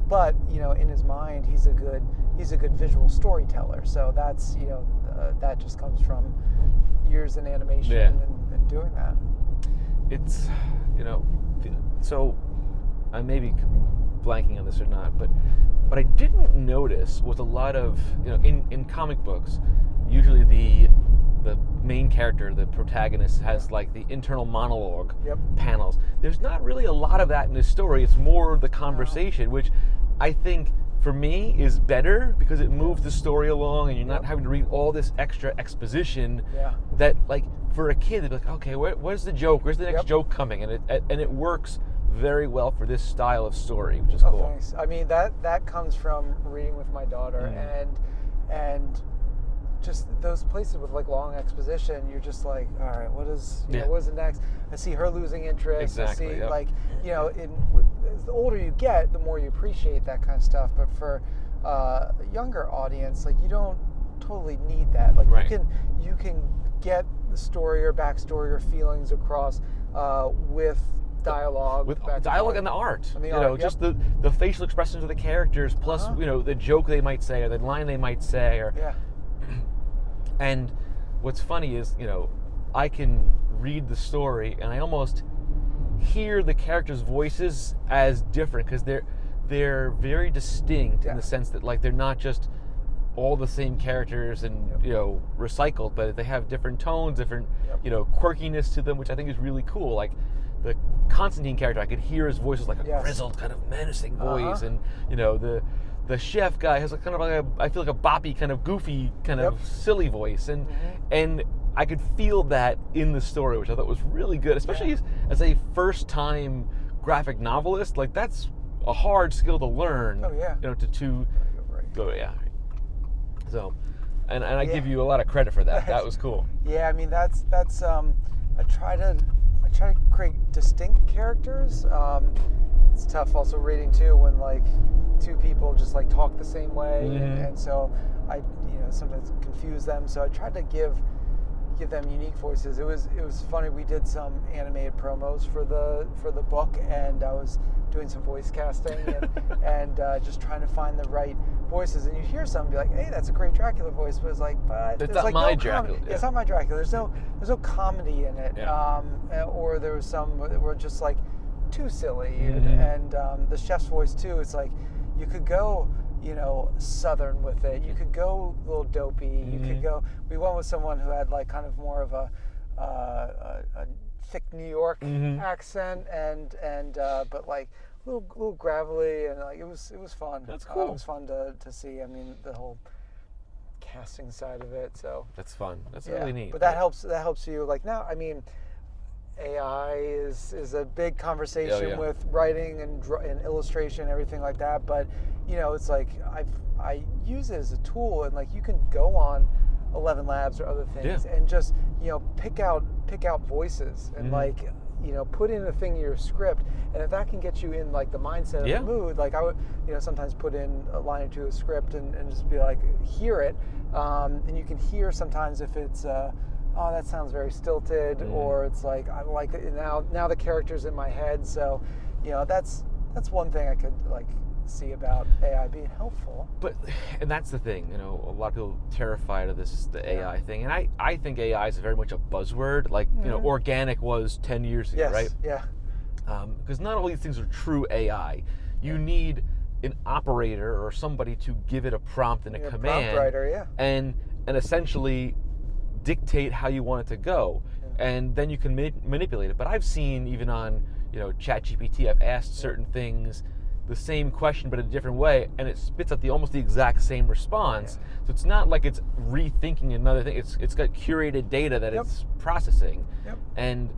But in his mind, he's a good visual storyteller. So that's that just comes from years in animation and doing that. It's so I may be blanking on this or not, but what I didn't notice was a lot of in comic books, usually the main character, the protagonist, has the internal monologue panels. There's not really a lot of that in this story. It's more the conversation, which I think for me is better because it moves the story along, and you're not having to read all this extra exposition that for a kid they'd be like, okay, where's the joke? Where's the next joke coming? And it works very well for this style of story, which is cool. Thanks. I mean, that comes from reading with my daughter, and just those places with long exposition, you're just like, all right, what is the next? I see her losing interest. Exactly. I see the older you get, the more you appreciate that kind of stuff. But for a younger audience, you don't totally need that. You can get the story or backstory or feelings across with dialogue, and the art. Just the facial expressions of the characters, plus the joke they might say or the line they might say, or and what's funny is I can read the story and I almost hear the characters' voices as different, because they're very distinct in the sense that they're not just all the same characters and recycled, but they have different tones, different quirkiness to them, which I think is really cool. The Constantine character, I could hear his voice was like a grizzled, kind of menacing voice, and the chef guy has I feel like a boppy, kind of goofy, kind of silly voice, and I could feel that in the story, which I thought was really good, especially as a first-time graphic novelist. That's a hard skill to learn. Oh yeah. So, and I give you a lot of credit for that. That was cool. Yeah, I mean that's I try to create distinct characters. It's tough also reading too when two people just talk the same way, and so I sometimes confuse them. So I tried to give them unique voices. It was funny. We did some animated promos for the book, and I was doing some voice casting and just trying to find the right voices. And you hear some and be like, "Hey, that's a great Dracula voice," but it's not my Dracula. It's not my Dracula. There's no comedy in it. Or there was some that were just too silly, and the chef's voice too. It's you could go Southern with it. You could go a little dopey. You could go. We went with someone who had kind of more of a thick New York accent, and but little gravelly, and it was fun. That's cool. It was fun to see. I mean, the whole casting side of it. So that's fun. That's really neat. But that helps you. Now, I mean, AI is a big conversation with writing and illustration and everything like that. But it's I use it as a tool, and you can go on 11 Labs or other things and just pick out voices and put in a thing in your script, and if that can get you in the mindset of the mood, I would sometimes put in a line or two of script and just be hear it, and you can hear sometimes if it's oh, that sounds very stilted, or it's I like it now the character's in my head, so that's one thing I could see about AI being helpful. And that's the thing, a lot of people terrified of the AI thing, and I think AI is very much a buzzword, like organic was 10 years ago, Yes, right? yeah. Because not all these things are true AI. You need an operator or somebody to give it a prompt and a command, prompt writer, and essentially dictate how you want it to go, and then you can manipulate it. But I've seen even on ChatGPT, I've asked certain things the same question but in a different way, and it spits out almost the exact same response. So it's not like it's rethinking another thing. It's got curated data that it's processing. And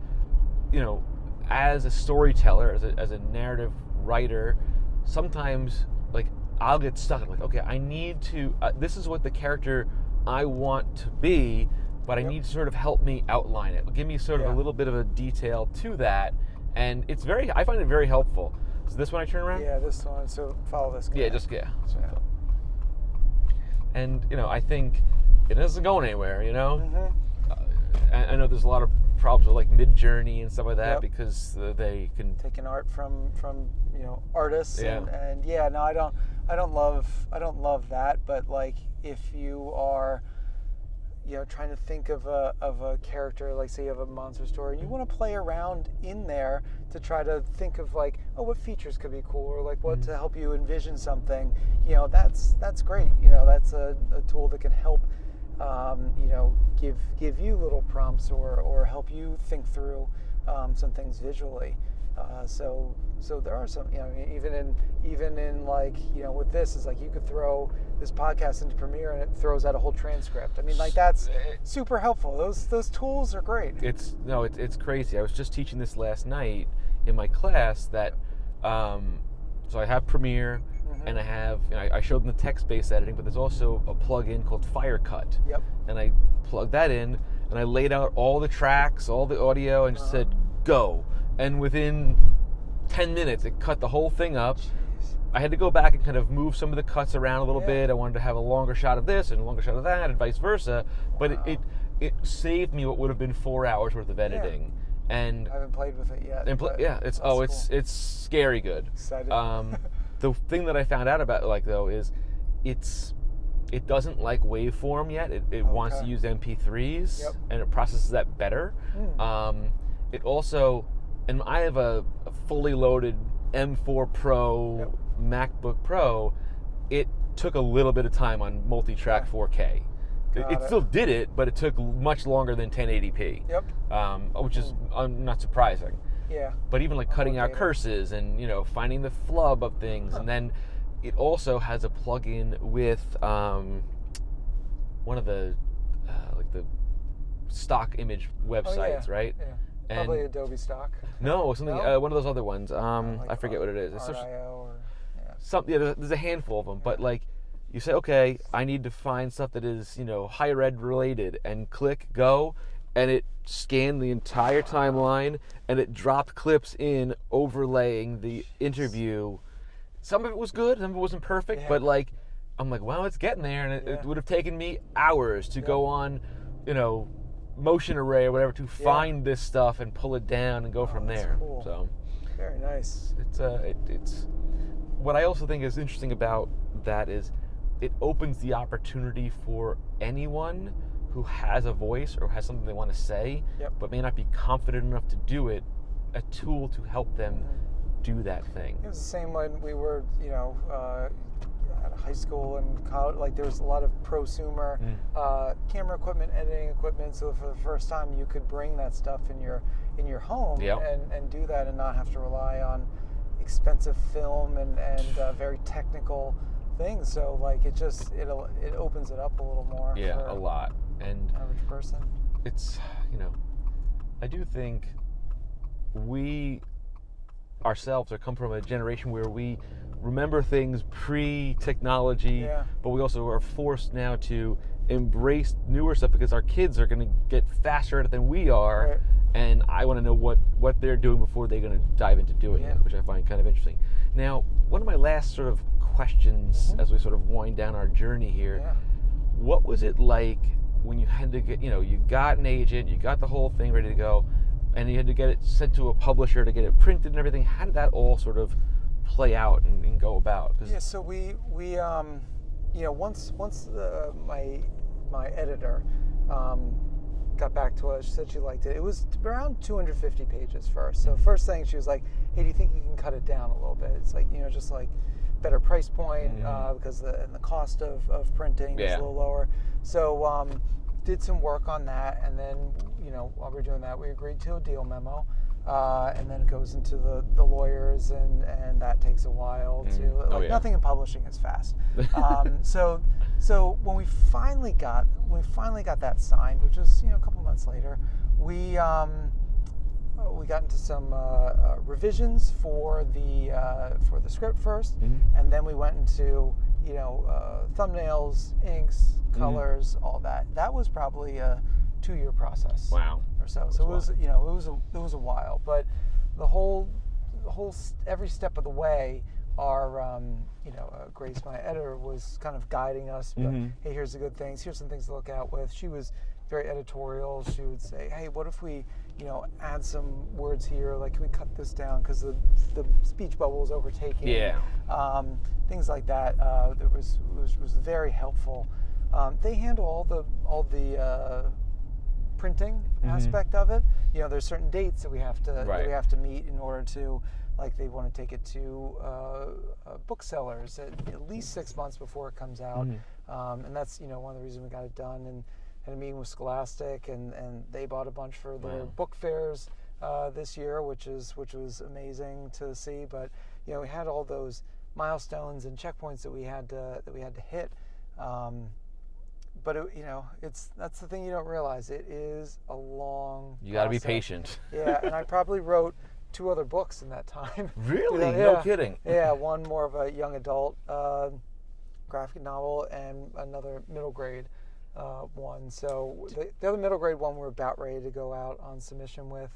as a storyteller, as a narrative writer, sometimes like I'll get stuck. I'm like, okay, I need to. This is what the character I want to be, but I need to sort of help me outline it. Give me sort of a little bit of a detail to that, and I find it very helpful. Is this one I turn around? Yeah, this one. So follow this guy. And I think it isn't going anywhere. I know there's a lot of problems with like Mid-Journey and stuff like that because they can taking art from artists and I don't love that, but like if you are trying to think of a character, like say you have a monster story and you want to play around in there to try to think of like, oh, what features could be cool, or like what to help you envision something, that's great. That's a tool that can help give you little prompts or help you think through some things visually. So there are some, even in like, with this is like you could throw this podcast into Premiere and it throws out a whole transcript. I mean, like that's super helpful. Those tools are great. It's crazy. I was just teaching this last night in my class that, so I have Premiere and I have, I showed them the text-based editing, but there's also a plug-in called Firecut. And I plugged that in and I laid out all the tracks, all the audio, and just said, go. And within 10 minutes, it cut the whole thing up. Jeez. I had to go back and kind of move some of the cuts around a little bit. I wanted to have a longer shot of this and a longer shot of that and vice versa. But it saved me what would have been 4 hours worth of editing. And I haven't played with it yet. It's cool. It's scary good. Excited. The thing that I found out about though is it doesn't like waveform yet. It wants to use MP3s and it processes that better. It also, and I have a fully loaded M4 Pro MacBook Pro. It took a little bit of time on multi-track 4K. It still did it, but it took much longer than 1080p. Which is not surprising. But even like cutting out curses and finding the flub of things, and then it also has a plugin with one of the like the stock image websites, right? And probably Adobe Stock. No, something one of those other ones. Like I forget what it is. It's there's a handful of them, but like you say, okay, I need to find stuff that is higher ed related, and click go, and it scanned the entire timeline and it dropped clips in overlaying the interview. Some of it was good, some of it wasn't perfect, but like I'm like, wow, it's getting there, and it would have taken me hours to go on, Motion Array or whatever to find this stuff and pull it down and go from there. Cool. So very nice. It's what I also think is interesting about that is it opens the opportunity for anyone who has a voice or has something they want to say, but may not be confident enough to do it, a tool to help them do that thing. It was the same when we were, at high school and college. Like there was a lot of prosumer camera equipment, editing equipment. So for the first time, you could bring that stuff in your home and do that and not have to rely on expensive film and very technical things. So like it opens it up a little more. For a lot. And average person. It's I do think we ourselves come from a generation where we remember things pre-technology, but we also are forced now to embrace newer stuff because our kids are going to get faster at it than we are, and I want to know what they're doing before they're going to dive into doing it, which I find kind of interesting. Now, one of my last sort of questions as we sort of wind down our journey here, what was it like when you had to get, you got an agent, you got the whole thing ready to go, and you had to get it sent to a publisher to get it printed and everything? How did that all sort of play out and go about? 'Cause Yeah, so we once my editor got back to us, she said she liked it. It was around 250 pages first. So first thing she was like, "Hey, do you think you can cut it down a little bit?" It's like, just like better price point because the cost of printing is a little lower. So did some work on that, and then while we're doing that, we agreed to a deal memo. And then it goes into the lawyers, and that takes a while to nothing in publishing is fast. So when we finally got that signed, which was a couple months later, we got into some revisions for the script first, and then we went into thumbnails, inks, colors, all that. That was probably a 2-year process. Wow. Or so. So it was a while, but the whole every step of the way, our Grace, my editor, was kind of guiding us. Hey, here's the good things. Here's some things to look out with. She was very editorial. She would say, hey, what if we add some words here? Like, can we cut this down because the speech bubble is overtaking? Yeah. Things like that. That was very helpful. They handle all the printing aspect of it. There's certain dates that we have to meet in order to, like, they want to take it to booksellers at least 6 months before it comes out, and that's one of the reasons we got it done. And had a meeting with Scholastic, and they bought a bunch for their book fairs this year, which was amazing to see. But we had all those milestones and checkpoints that we had to hit. But that's the thing you don't realize. It is a long You got to be process. patient. Yeah, and I probably wrote 2 other books in that time. Really? No kidding. Yeah, one more of a young adult graphic novel, and another middle grade one. So the other middle grade one we're about ready to go out on submission with.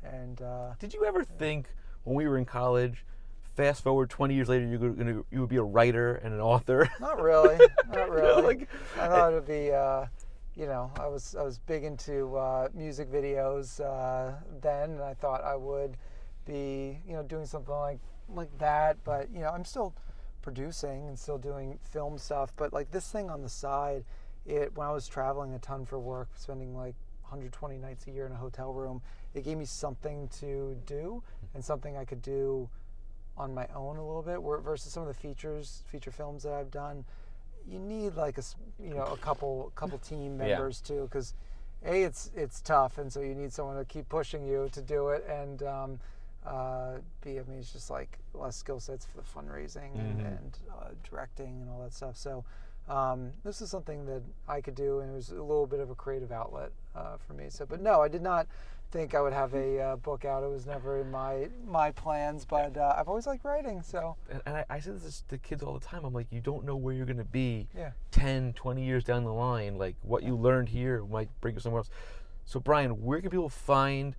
And did you ever think when we were in college, fast forward 20 years later, you would be a writer and an author? Not really. Not really. I thought it would be, I was big into music videos then, and I thought I would be, doing something like that. But I'm still producing and still doing film stuff. But like this thing on the side, when I was traveling a ton for work, spending like 120 nights a year in a hotel room, it gave me something to do and something I could do on my own a little bit, versus some of the feature films that I've done. You need like a couple team members too, because it's tough, and so you need someone to keep pushing you to do it, and it's just like less skill sets for the fundraising and directing and all that stuff. So this is something that I could do, and it was a little bit of a creative outlet for me. So, but no, I did not think I would have a book out. It was never in my plans, but I've always liked writing. So, and I say this to kids all the time. I'm like, you don't know where you're going to be 10, 20 years down the line. Like, what you learned here might bring you somewhere else. So, Brian, where can people find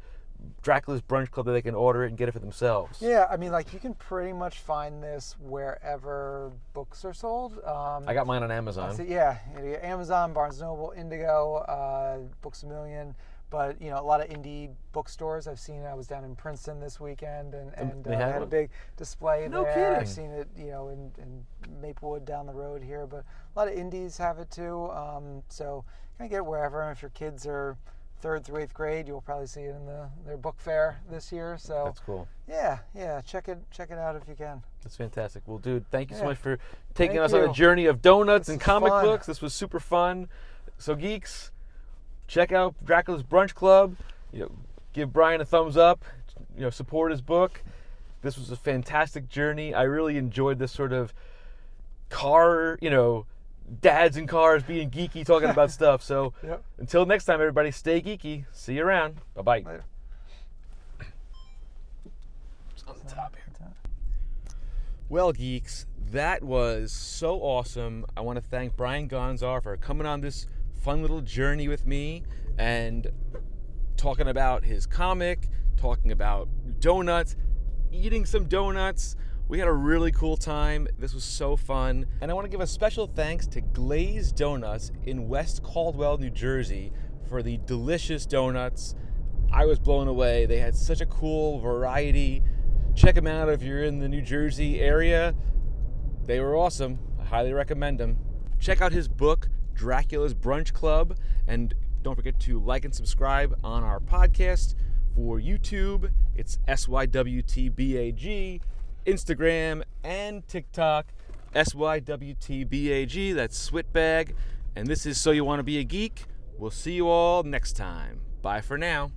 Dracula's Brunch Club that they can order it and get it for themselves? Yeah, you can pretty much find this wherever books are sold. I got mine on Amazon. Amazon, Barnes & Noble, Indigo, Books A Million. But a lot of indie bookstores I've seen. I was down in Princeton this weekend, and they had a big display there. Kidding. I've seen it, in Maplewood down the road here. But a lot of indies have it too. So you can get it wherever. And if your kids are 3rd through 8th grade, you'll probably see it in their book fair this year. So that's cool. Yeah, check it out if you can. That's fantastic. Well, dude, thank you so much for taking us on a journey of donuts and comic books. This was super fun. So, geeks, check out Dracula's Brunch Club. Give Brian a thumbs up. Support his book. This was a fantastic journey. I really enjoyed this sort of car, dads in cars being geeky, talking about stuff. So until next time, everybody, stay geeky. See you around. Bye-bye. Later. It's on the top here. Well, geeks, that was so awesome. I want to thank Brian Gonsar for coming on this fun little journey with me and talking about his comic, talking about donuts, eating some donuts. We had a really cool time. This was so fun. And I want to give a special thanks to Glazed Donuts in West Caldwell, New Jersey for the delicious donuts. I was blown away. They had such a cool variety, Check them out if you're in the New Jersey area. They were awesome. I highly recommend them. Check out his book, Dracula's Brunch Club, and don't forget to like and subscribe on our podcast. For YouTube, it's SYWTBAG, Instagram and TikTok, SYWTBAG, that's Switbag. And this is So You Want to Be a Geek. We'll see you all next time. Bye for now.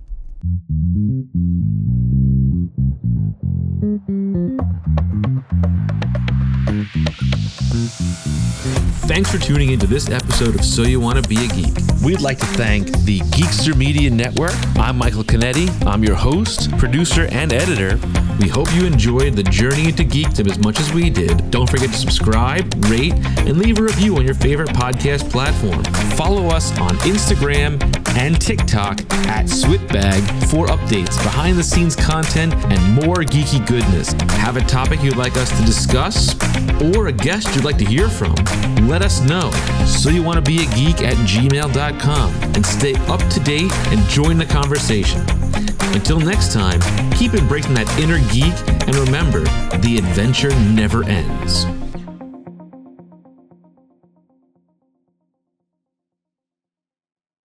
Thanks for tuning into this episode of So You Want to Be a Geek. We'd like to thank the Geekster Media Network. I'm Michael Canetti. I'm your host, producer, and editor. We hope you enjoyed the journey into geekdom as much as we did. Don't forget to subscribe, rate, and leave a review on your favorite podcast platform. Follow us on Instagram and TikTok at Switbag for updates, behind-the-scenes content, and more geeky goodness. Have a topic you'd like us to discuss or a guest you'd like to hear from? Let us know. So you want to be a geek at gmail.com and stay up to date and join the conversation. Until next time, keep embracing that inner geek and remember, the adventure never ends.